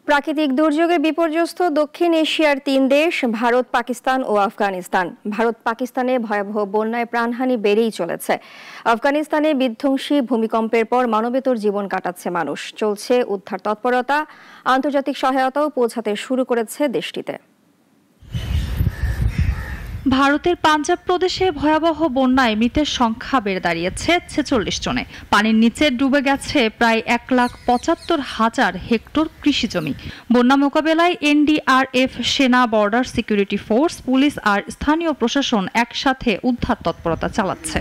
প্রাকৃতিক দুর্যোগে বিপর্যস্ত দক্ষিণ এশিয়ার ৩ দেশ ভারত, পাকিস্তান ও আফগানিস্তান। ভারত পাকিস্তানে ভয়াবহ বন্যায় প্রাণহানি বেড়েই চলেছে। আফগানিস্তানে বিধ্বংসী ভূমিকম্পের পর মানবেতর জীবন কাটাচ্ছে মানুষ। চলছে উদ্ধার তৎপরতা, আন্তর্জাতিক সহায়তাও পৌঁছাতে শুরু করেছে দেশটিতে। ভারতের পাঞ্জাব প্রদেশে ভয়াবহ বন্যায় মৃতের সংখ্যা বেড়ে দাঁড়িয়েছে ৪৬ জনে। পানির নিচে ডুবে গেছে প্রায় ১,৭৫,০০০ হেক্টর কৃষিজমি। বন্যা মোকাবেলায় এনডিআরএফ, সেনা, বর্ডার সিকিউরিটি ফোর্স, পুলিশ আর স্থানীয় প্রশাসন একসাথে উদ্ধার তৎপরতা চালাচ্ছে।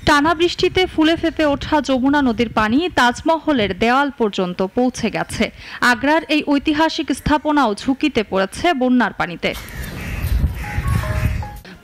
টানা বৃষ্টিতে ফুলে ফেঁপে ওঠা যমুনা নদীর পানি তাজমহলের দেওয়াল পর্যন্ত পৌঁছে গেছে। আগ্রার এই ঐতিহাসিক স্থাপনাও ঝুঁকিতে পড়েছে বন্যার পানিতে।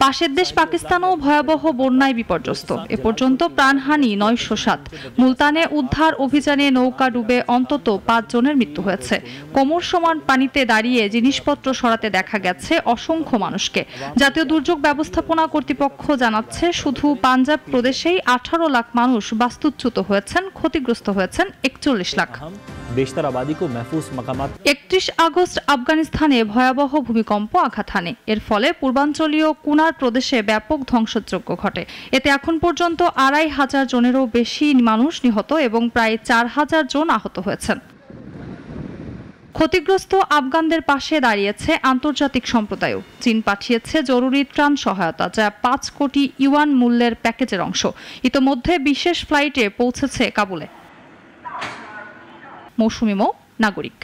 পাশের দেশ পাকিস্তানও ভয়াবহ বন্যায় বিপর্যস্ত। এ পর্যন্ত প্রাণহানি ৯০৭। মুলতানে উদ্ধার অভিযানে নৌকা ডুবে অন্তত ৫ জনের মৃত্যু হয়েছে। কোমর সমান পানিতে দাঁড়িয়ে জিনিসপত্র সরাতে দেখা গেছে অসংখ্য মানুষকে। জাতীয় দুর্যোগ ব্যবস্থাপনা কর্তৃপক্ষ জানাচ্ছে, শুধু পাঞ্জাব প্রদেশেই ১৮ লাখ মানুষ বাস্তুচ্যুত হয়েছেন, ক্ষতিগ্রস্ত হয়েছেন ৪১ লাখ। ৩১ আগস্ট আফগানিস্তানে ভয়াবহ ভূমিকম্প আঘাত হানে। এর ফলে পূর্বাঞ্চলীয় কুনার প্রদেশে ব্যাপক ধ্বংসযজ্ঞ ঘটে। এতে এখন পর্যন্ত ২৫০০ জনেরও বেশি মানুষ নিহত এবং প্রায় ৪,০০০ জন আহত হয়েছেন। ক্ষতিগ্রস্ত আফগানদের পাশে দাঁড়িয়েছে আন্তর্জাতিক সম্প্রদায়ও। চীন পাঠিয়েছে জরুরি ত্রাণ সহায়তা, যা ৫ কোটি ইউয়ান মূল্যের প্যাকেজের অংশ। ইতোমধ্যে বিশেষ ফ্লাইটে পৌঁছেছে কাবুলে। মৌসুমী মৌ, নাগরিক।